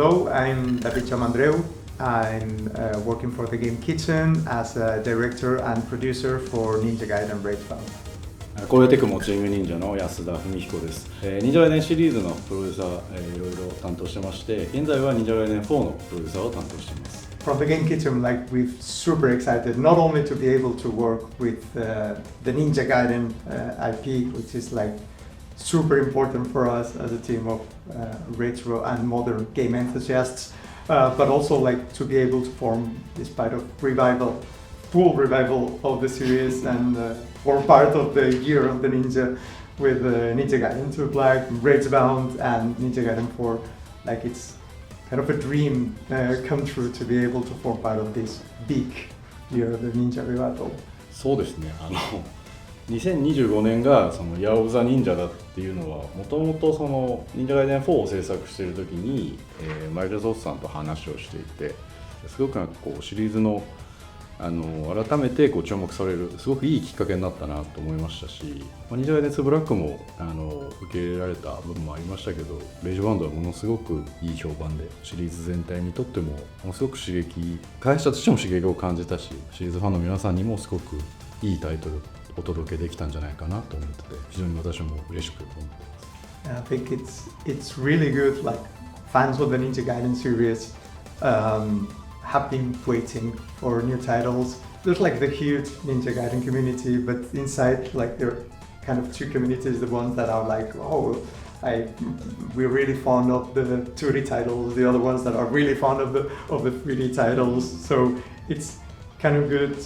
Hello, I'm David Chamandreu. I'm working for the Game Kitchen as a director and producer for Ninja Gaiden Ragebound. コーテクモチーム忍者の安田文彦です。忍者ガイデンシリーズのプロデューサー、いろいろ担当してまして、現在は忍者ガイデン4のプロデューサーを担当しています。From the Game Kitchen, we're super excited not only to be able to work with the Ninja Gaiden IP, which is super important for us as a team of retro and modern game enthusiasts, but also to be able to form this part of full revival of the series and form part of the Year of the Ninja with Ninja Gaiden 2 Black, Ragebound and Ninja Gaiden 4. It's kind of a dream come true to be able to form part of this big Year of the Ninja revival. そうですね。2025年がその Year of the Ninja だっていうのはもともとその忍者ガイデン4を制作している時に、マイケル・ソースさんと話をしていて、すごくシリーズの改めて注目されるすごくいいきっかけになったなと思いましたし、忍者ガイデン2ブラックも受け入れられた部分もありましたけど、レイジバンドはものすごくいい評判で、シリーズ全体にとってもものすごく刺激、開発者としても刺激を感じたし、シリーズファンの皆さんにもすごくいいタイトルお届けできたんじゃないかなと思ってて、非常に私も嬉しく思ってます。I think it's really good. Fans of the Ninja Gaiden series have been waiting for new titles. There's the huge Ninja Gaiden community, but inside there are kind of two communities. The ones that are we're really fond of the 2D titles. The other ones that are really fond of the 3D titles. So it's kind of good.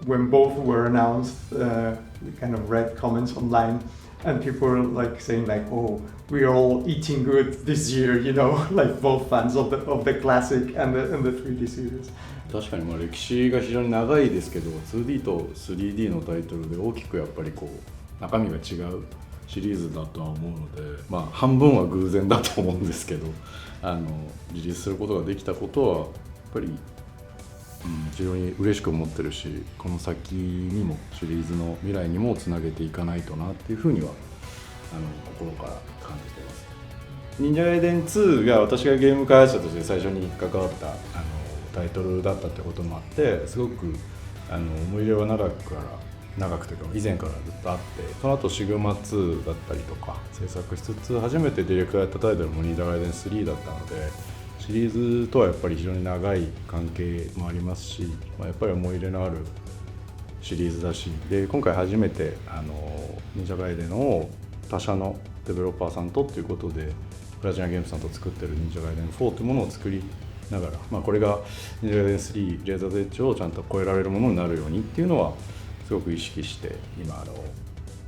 When both were announced, we kind of read comments online and people were saying oh, we're all eating good this year, both fans of the classic and the 3D series. 確かに歴史が非常に長いですけど、 2D と 3D のタイトルで大きくやっぱり中身が違うシリーズだとは思うので、半分は偶然だと思うんですけど、リリースすることができたことはやっぱり非常に嬉しく思ってるし、この先にもシリーズの未来にもつなげていかないとなっていうふうには心から感じています。忍者ガイデン2が私がゲーム開発者として最初に関わったタイトルだったってこともあって、すごく思い入れは長くというか以前からずっとあって、その後シグマ2だったりとか制作しつつ、初めてディレクターやったタイトルも忍者ガイデン3だったので、シリーズとはやっぱり非常に長い関係もありますし、やっぱり思い入れのあるシリーズだし、で今回初めて忍者ガイデンを他社のデベロッパーさんとということで、プラチナゲームズさんと作ってる忍者ガイデン4というものを作りながら、これが忍者ガイデン3レーザーズエッジをちゃんと超えられるものになるようにっていうのはすごく意識して、今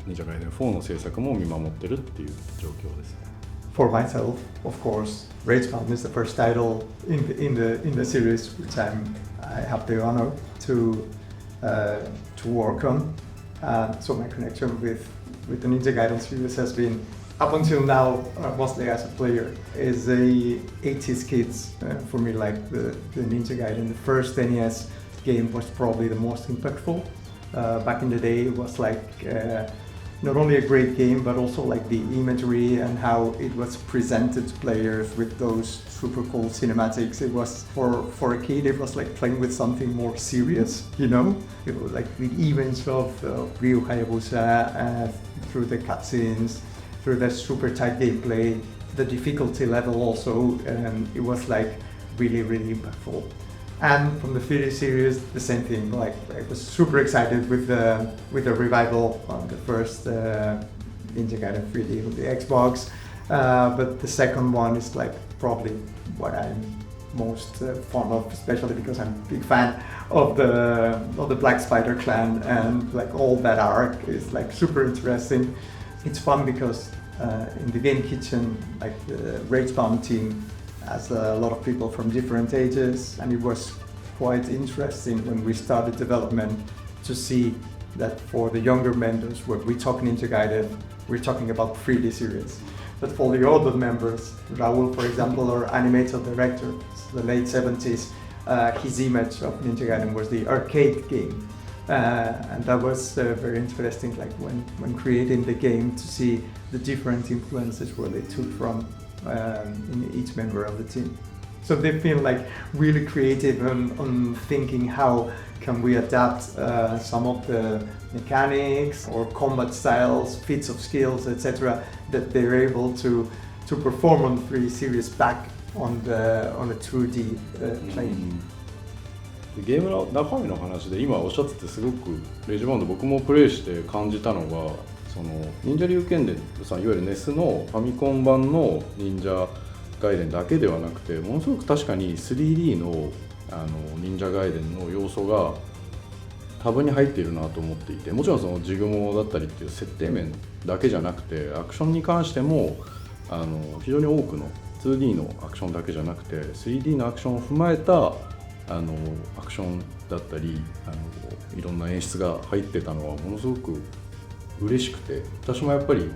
忍者ガイデン4の制作も見守ってるっていう状況ですね。For myself, of course, Ragebound is the first title in the series which I have the honor to work on. So my connection with the Ninja Gaiden series has been, up until now, mostly as a player, is a 80s kids for me. The Ninja Gaiden, the first NES game was probably the most impactful. Back in the day, it was not only a great game, but also the imagery and how it was presented to players with those super cool cinematics. It was for a kid, it was playing with something more serious, It was the events of Ryu Hayabusa through the cutscenes, through the super tight gameplay, the difficulty level also, it was really, really impactful. And from the 3D series, the same thing. I was super excited with the revival of the first Ninja Gaiden 3D on the Xbox, but the second one is probably what I'm most fond of, especially because I'm a big fan of the Black Spider clan, and all that arc is super interesting. It's fun because in the Game Kitchen, the Ragebound team has a lot of people from different ages, and it was quite interesting when we started development to see that for the younger members, when we talk Ninja Gaiden, we're talking about 3D series. But for the older members, Raul, for example, our animator director, the late 70s, his image of Ninja Gaiden was the arcade game. And that was very interesting, when creating the game, to see the different influences where they took from in each member of the team. So they've been like really creative on thinking how can we adapt some of the mechanics or combat styles, feats of skills, etc. that they're able to perform on 3D series back on a 2D plane. ゲームの中身の話で今おっしゃっててすごくレイジバウンド僕もプレイして感じたのがその忍者龍剣伝さんいわゆる NES のファミコン版の忍者ガイデンだけではなくてものすごく確かに 3D の忍者ガイデンの要素が多分に入っているなと思っていてもちろんそのジグモだったりっていう設定面だけじゃなくてアクションに関しても非常に多くの 2D のアクションだけじゃなくて 3D のアクションを踏まえたアクションだったりいろんな演出が入ってたのはものすごく嬉しくて私もやっぱり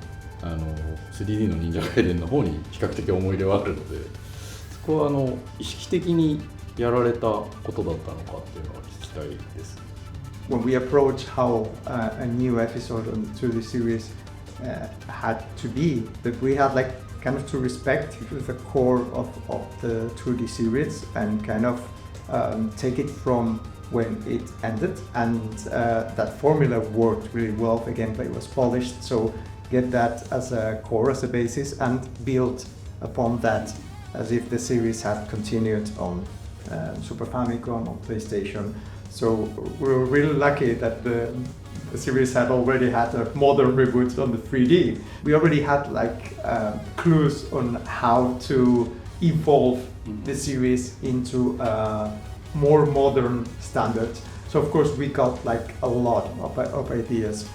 3D の忍者ガイデンの方に比較的思い入れはあるのでそこは意識的にやられたことだったのかっていうのは聞きたいです。When we approach how a new episode on the 2D series had to be, that we had like kind of to respect the core of the 2D series and kind of take it from when it ended, and that formula worked really well. The gameplay was polished, so get that as a core, as a basis, and build upon that as if the series had continued on Super Famicom, on PlayStation. So we were really lucky that the series had already had a modern reboot on the 3D. We already had like clues on how to evolve the series into a more modern standard. So of course we got like a lot of ideas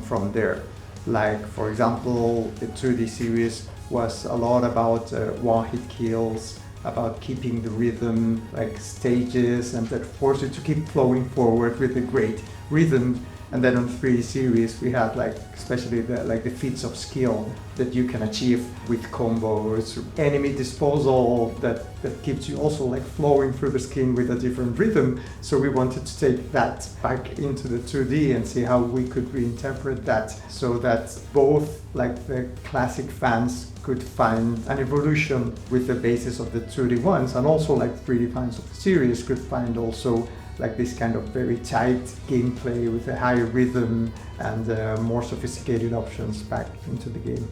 from there. Like for example, the 2D series was a lot about one-hit kills, about keeping the rhythm, like stages, and that forced you to keep flowing forward with a great rhythm. And then on 3D series we had like especially the feats of skill that you can achieve with combos, enemy disposal that keeps you also like flowing through the skin with a different rhythm. So we wanted to take that back into the 2D and see how we could reinterpret that so that both like the classic fans could find an evolution with the basis of the 2D ones, and also like 3D fans of the series could find also like this kind of very tight gameplay with a higher rhythm and more sophisticated options back into the game.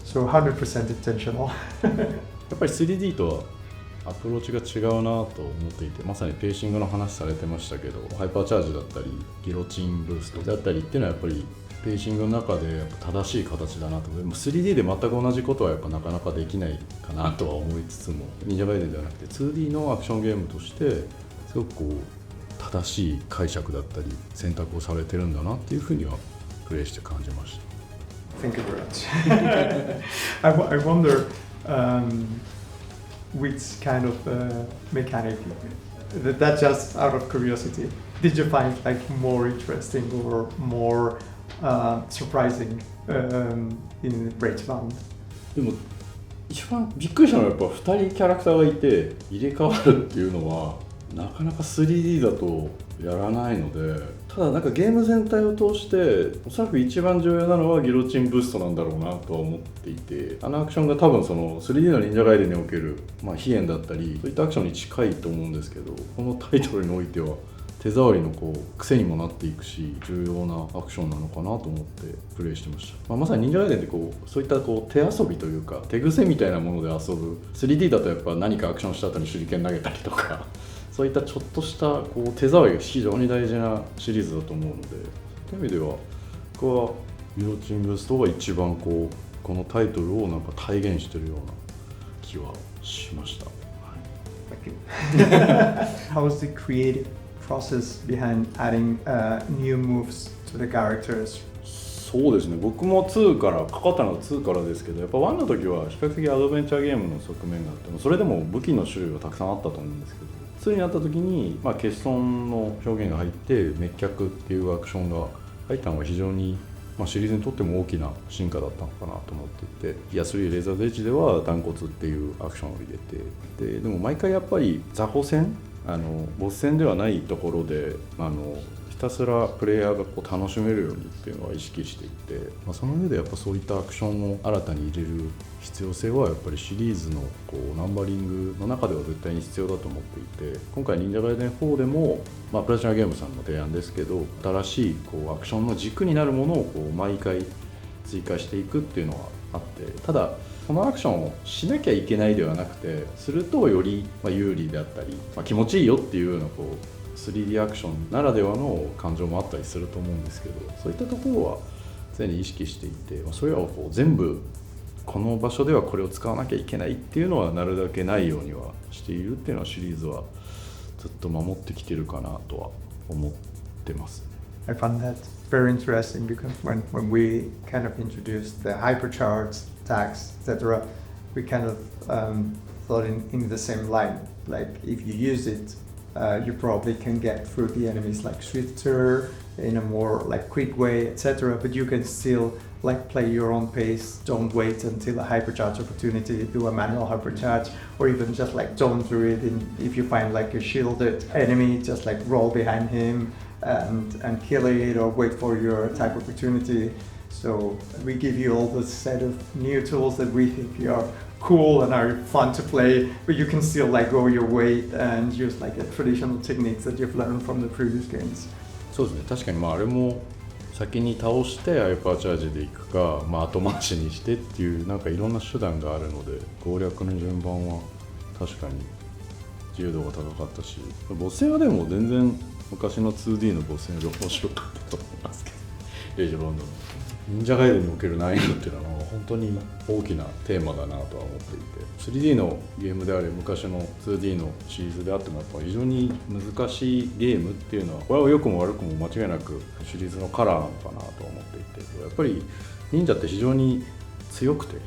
So 100% intentional. やっぱり 3D とはアプローチが違うなと思っていてまさにペーシングの話されてましたけどハイパーチャージだったりギロチンブーストだったりっていうのはやっぱりペーシングの中でやっぱ正しい形だなと。でも 3D で全く同じことはやっぱなかなかできないかなとは思いつつも忍者ガイデンではなくて 2D のアクションゲームとしてすごくこう正しい解釈だったり選択をされてるんだなっていうふうにはプレイして感じました。Thank you very much. I wonder which kind of mechanic that just out of curiosity did you find like more interesting or more surprising in Ragebound? でも一番びっくりしたのはやっぱ2人キャラクターがいて入れ替わるっていうのはなかなか 3D だとやらないのでただなんかゲーム全体を通しておそらく一番重要なのはギロチンブーストなんだろうなとは思っていてアクションが多分その 3D の忍者ガイデンにおける飛燕だったりそういったアクションに近いと思うんですけどこのタイトルにおいては手触りのこう癖にもなっていくし重要なアクションなのかなと思ってプレイしてました、まさに忍者ガイデンってこうそういったこう手遊びというか手癖みたいなもので遊ぶ 3D だとやっぱ何かアクションした後に手裏剣投げたりとかそういったちょっとしたこう手触りが非常に大事なシリーズだと思うのでそういう意味では僕はギロチンブーストが一番こうこのタイトルをなんか体現してるような気はしました。How was the creative process behind adding new moves to the characters? そうですね僕も2からかかったのは2からですけどやっぱ1の時は比較的アドベンチャーゲームの側面があってもそれでも武器の種類はたくさんあったと思うんですけど2になった時に、欠損の表現が入って滅却っていうアクションが入ったのが非常に、シリーズにとっても大きな進化だったのかなと思っていてギア3レーザーズエッジでは断骨っていうアクションを入れてでも毎回やっぱり雑魚戦ボス戦ではないところでひたすらプレイヤーがこう楽しめるようにっていうのは意識していて、その上でやっぱそういったアクションを新たに入れる必要性はやっぱりシリーズのこうナンバリングの中では絶対に必要だと思っていて、今回忍者ガイデン4でも、プラチナゲームさんの提案ですけど、新しいこうアクションの軸になるものをこう毎回追加していくっていうのはあって、ただこのアクションをしなきゃいけないではなくて、するとより有利であったり、気持ちいいよっていうようなこう 3D アクションならではの感情もあったりすると思うんですけど、そういったところは常に意識していて、それらをこう全部この場所ではこれを使わなきゃいけないっていうのはなるだけないようにはしているっていうのはシリーズはずっと守ってきてるかなとは思ってます。I found that very interesting because when we kind of introduced the hypercharged attacks, etc., we kind of thought in the same line. Like if you use it, you probably can get through the enemies like swifter, in a more like quick way, etc. But you can still like play your own pace. Don't wait until a hypercharge opportunity, do a manual hypercharge, or even just like don't do it. If you find like a shielded enemy, just like roll behind him and kill it, or wait for your attack opportunity. So we give you all this set of new tools that we think are cool and are fun to play, but you can still like go your way and use like a traditional techniques that you've learned from the previous games. そうですね、確かにあれも先に倒してハイパーチャージでいくか、後回しにしてっていうなんかいろんな手段があるので、攻略の順番は確かに自由度が高かったし、ボス戦はでも全然昔の 2D のボス戦より面白かったと思いますけど、レイジ・ロンドンの忍者ガイデンにおける難易度っていうのは本当に大きなテーマだなとは思っていて、 3D のゲームであれ昔の 2D のシリーズであってもやっぱ非常に難しいゲームっていうのは、これは良くも悪くも間違いなくシリーズのカラーなのかなと思っていて、やっぱり忍者って非常に強くて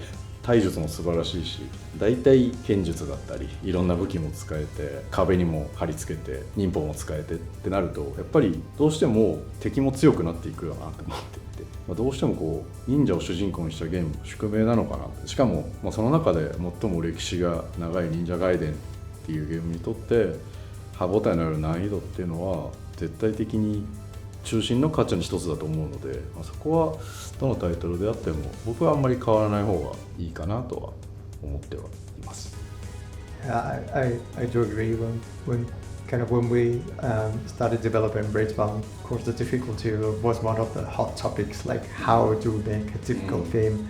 体術も素晴らしいし、大体剣術だったりいろんな武器も使えて、壁にも貼り付けて忍法も使えてってなると、やっぱりどうしても敵も強くなっていくよなと思っていて、どうしてもこう忍者を主人公にしたゲームの宿命なのかな。しかも、その中で最も歴史が長い忍者ガイデンっていうゲームにとって歯応えのある難易度っていうのは絶対的に中心の価値の一つだと思うので、そこはどのタイトルであっても僕はあんまり変わらない方がいいかなとは思ってはいます。Yeah, I do agree. When we started developing Bridgebound, of course the difficulty was one of the hot topics, like how to make a difficult game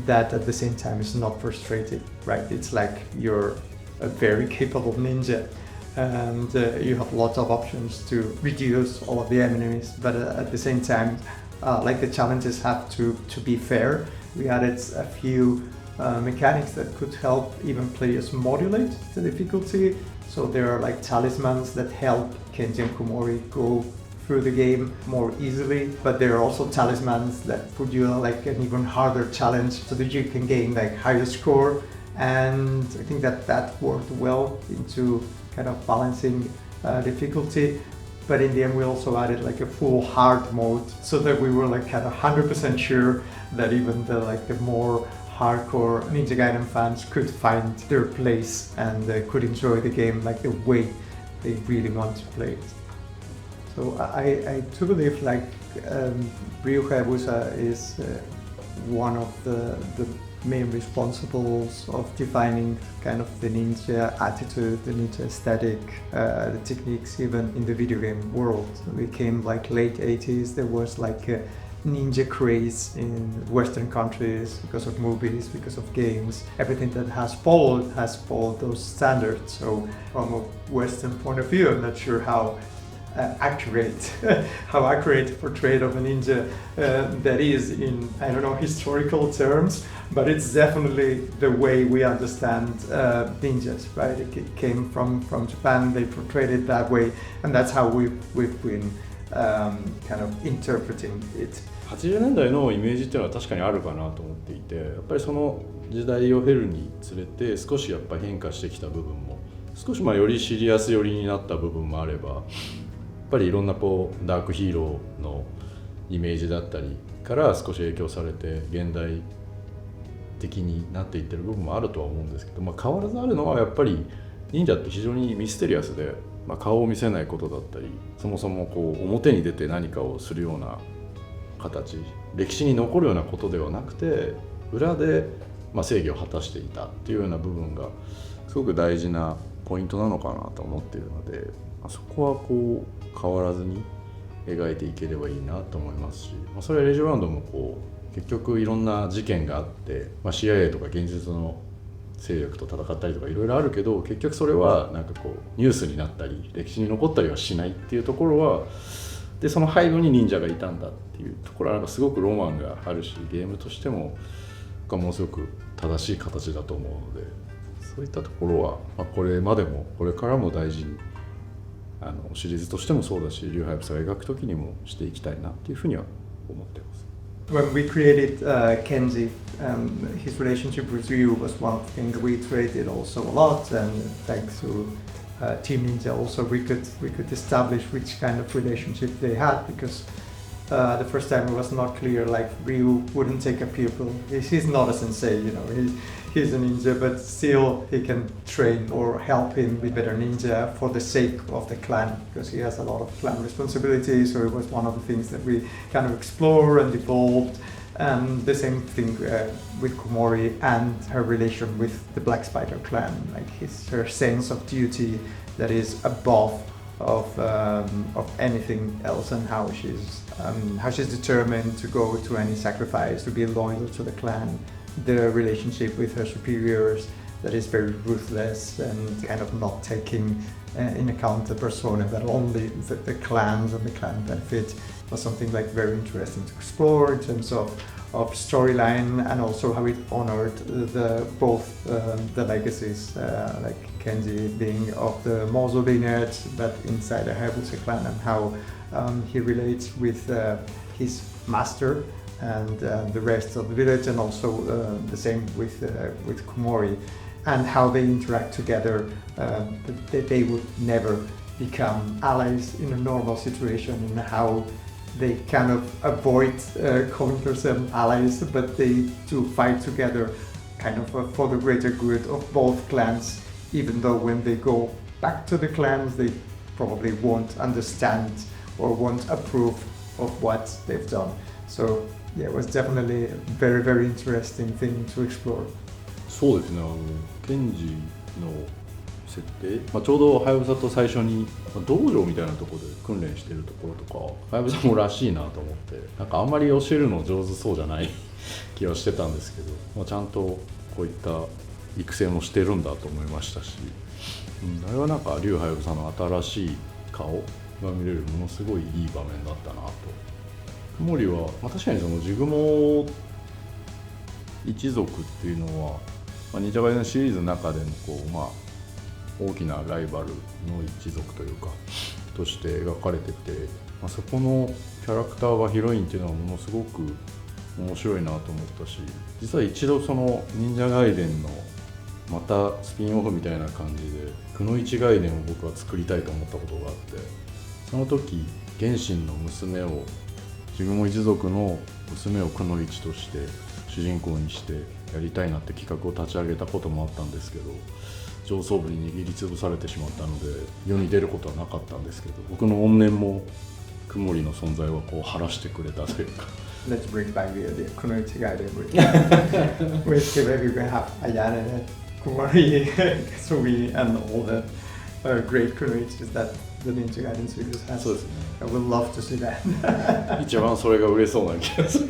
that at the same time is not frustrating, right? It's like you're a very capable ninja and you have lots of options to reduce all of the enemies, but at the same time, like the challenges have to be fair. We added a few mechanics that could help even players modulate the difficulty. So there are like talismans that help Kenji and Komori go through the game more easily, but there are also talismans that put you like an even harder challenge so that you can gain like higher score. And I think that worked well into kind of balancing difficulty. But in the end we also added like a full hard mode so that we were like kind of 100% sure that even the more hardcore Ninja Gaiden fans could find their place and could enjoy the game like the way they really want to play it. So I do believe like Ryu Hayabusa is one of the main responsibles of defining kind of the ninja attitude, the ninja aesthetic, the techniques even in the video game world. We came like late 80s, there was like a ninja craze in Western countries because of movies, because of games. Everything that has followed those standards. So from a Western point of view, I'm not sure how accurate portrait of a ninja that is in, I don't know, historical terms, but it's definitely the way we understand ninjas, right? It came from Japan, they portrayed it that way, and that's how we've been kind of interpreting it. 80年代のイメージっていうのは確かにあるかなと思っていて、やっぱりその時代を経るにつれて少しやっぱ変化してきた部分も、少しよりシリアス寄りになった部分もあれば、やっぱりいろんなこうダークヒーローのイメージだったりから少し影響されて現代的になっていってる部分もあるとは思うんですけど、変わらずあるのはやっぱり忍者って非常にミステリアスで、顔を見せないことだったり、そもそもこう表に出て何かをするような形、歴史に残るようなことではなくて、裏で正義を果たしていたっていうような部分がすごく大事なポイントなのかなと思っているので、そこはこう変わらずに描いていければいいなと思いますし、それはレジュランドもこう結局いろんな事件があって、CIA とか現実の勢力と戦ったりとかいろいろあるけど、結局それはなんかこうニュースになったり歴史に残ったりはしないっていうところは、でその背後に忍者がいたんだっていうところはなんかすごくロマンがあるし、ゲームとしてもものすごく正しい形だと思うので、そういったところは、これまでもこれからも大事にシリーズとしてもそうだし、リュウハヤブサが描く時にもしていきたいなっていうふうには思ってます。When we created Kenji, his relationship with Ryu was one thing we iterated also a lot, and thanks to Team Ninja also we could establish which kind of relationship they had, because the first time it was not clear, like Ryu wouldn't take a pupil. He's not a sensei, you know, he's a ninja, but still he can train or help him be better ninja for the sake of the clan, because he has a lot of clan responsibilities. So it was one of the things that we kind of explored and evolved. And the same thing with Komori and her relation with the Black Spider clan, like her sense of duty that is above of anything else, and how she's determined to go to any sacrifice to be loyal to the clan. The relationship with her superiors that is very ruthless and kind of not taking in account the persona that only the clans and the clan benefit was something like very interesting to explore in terms of storyline, and also how it honored both the legacies, like Kenji being of the Mozo lineage but inside the Hayabusa clan, and how he relates with his master and the rest of the village, and also the same with Komori, and how they interact together. They would never become allies in a normal situation, and how they kind of avoid calling themselves allies, but they do fight together kind of for the greater good of both clans, even though when they go back to the clans they probably won't understand or won't approve of what they've done. So yeah, it was definitely a very, very interesting thing to explore. そうですね、ケンジの設定、ちょうどハヤブサと最初に道場みたいなところで訓練してるところとか、ハヤブサもらしいなと思って、なんかあんまり教えるの上手そうじゃない気はしてたんですけど、ちゃんとこういった育成もしてるんだと思いましたし、あれはなんかリュウハヤブサの新しい顔が見れるものすごいいい場面だったなと。クモリは、確かにそのジグモ一族っていうのは、忍者ガイデンシリーズの中での大きなライバルの一族というかとして描かれてて、そこのキャラクターはヒロインっていうのはものすごく面白いなと思ったし、実は一度その忍者ガイデンのまたスピンオフみたいな感じでくのいちガイデンを僕は作りたいと思ったことがあって、その時原神の娘をジグモ一族の娘をくのいちとして主人公にしてやりたいなって企画を立ち上げたこともあったんですけど、上層部に握りつぶされてしまったので世に出ることはなかったんですけど、僕の怨念もクモリの存在はこう晴らしてくれたというか。Let's bring back the Kunoichi Gaiden with maybe we can have Ayane, Kumari, Sumi, and all the great Kunoichis that the Ninja Gaiden series has. そうですね。I would love to see that. 一番それが売れそうな気がする。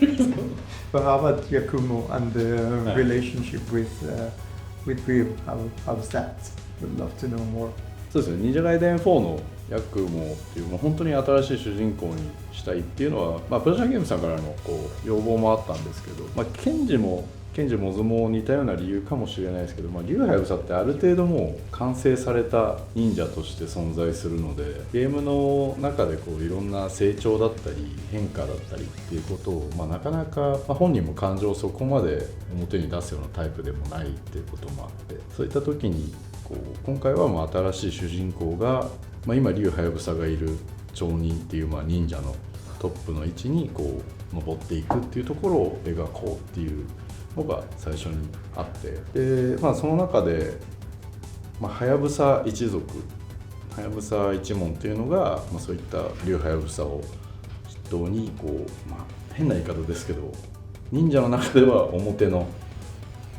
But how about Yakumo and the relationship with Ryu? How's that? Would love to know more. そうですね。忍者ガイデン4のヤクモっていうもう本当に新しい主人公にしたいっていうのは、プロジャンゲームさんからの要望もあったんですけど、ケンジもモズも似たような理由かもしれないですけど、リュウハヤブサってある程度もう完成された忍者として存在するので、ゲームの中でいろんな成長だったり変化だったりっていうことを、なかなか、本人も感情をそこまで表に出すようなタイプでもないっていうこともあって、そういった時に今回は新しい主人公が、今リュウハヤブサがいる町人っていう忍者のトップの位置に登っていくっていうところを描こうっていうのが最初にあって、で、その中でハヤブサ一族はやぶさ一門っていうのが、そういった竜はやぶさを筆頭にこう、変な言い方ですけど忍者の中では表の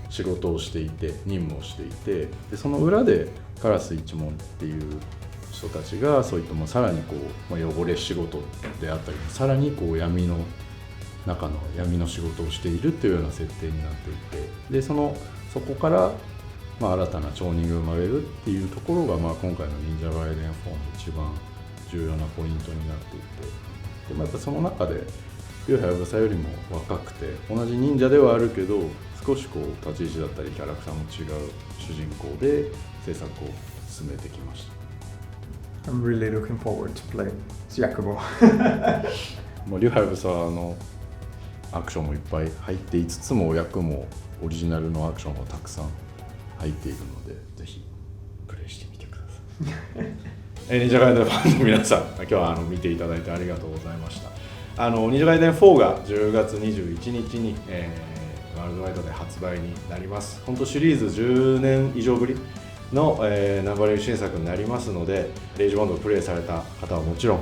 仕事をしていて任務をしていて、でその裏でカラス一門っていう人たちがそういったさらにこう、汚れ仕事であったりさらにこう闇の中の闇の仕事をしているっていうような設定になっていて、でそこから、新たな町人が生まれるっていうところが、今回の忍者ガイデン4の一番重要なポイントになっていて、でやっぱその中で竜はやぶさよりも若くて同じ忍者ではあるけど少しこう立ち位置だったりキャラクターも違う主人公で制作を進めてきました。I'm really looking forward to play Yakumo. 竜はやぶさのアクションもいっぱい入っていつつも役もオリジナルのアクションがたくさん入っているのでぜひプレイしてみてください。忍者ガイデンファンの皆さん、今日は見ていただいてありがとうございました。忍者ガイデン4が10月21日に、ワールドワイドで発売になります。本当シリーズ10年以上ぶりの、ナンバリング新作になりますので、レイジボンドをプレイされた方はもちろん、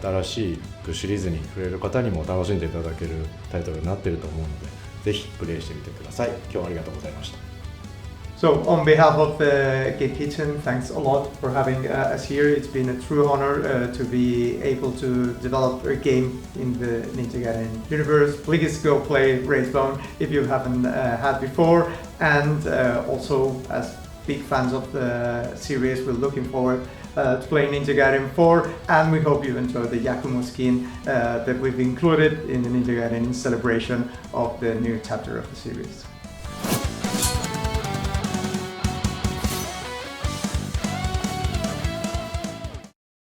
新しいシリーズに触れる方にも楽しんでいただけるタイトルになっていると思うので、ぜひプレイしてみてください。今日はありがとうございました。So on behalf of the Gate Kitchen, thanks a lot for having us here. It's been a true honor to be able to develop a game in the Ninja Gaiden universe. Please go play Raidbone if you haven't had before, and also as big fans of the series, we're looking forward to playing Ninja Gaiden 4, and we hope you enjoy the Yakumo skin that we've included in the Ninja Gaiden in celebration of the new chapter of the series.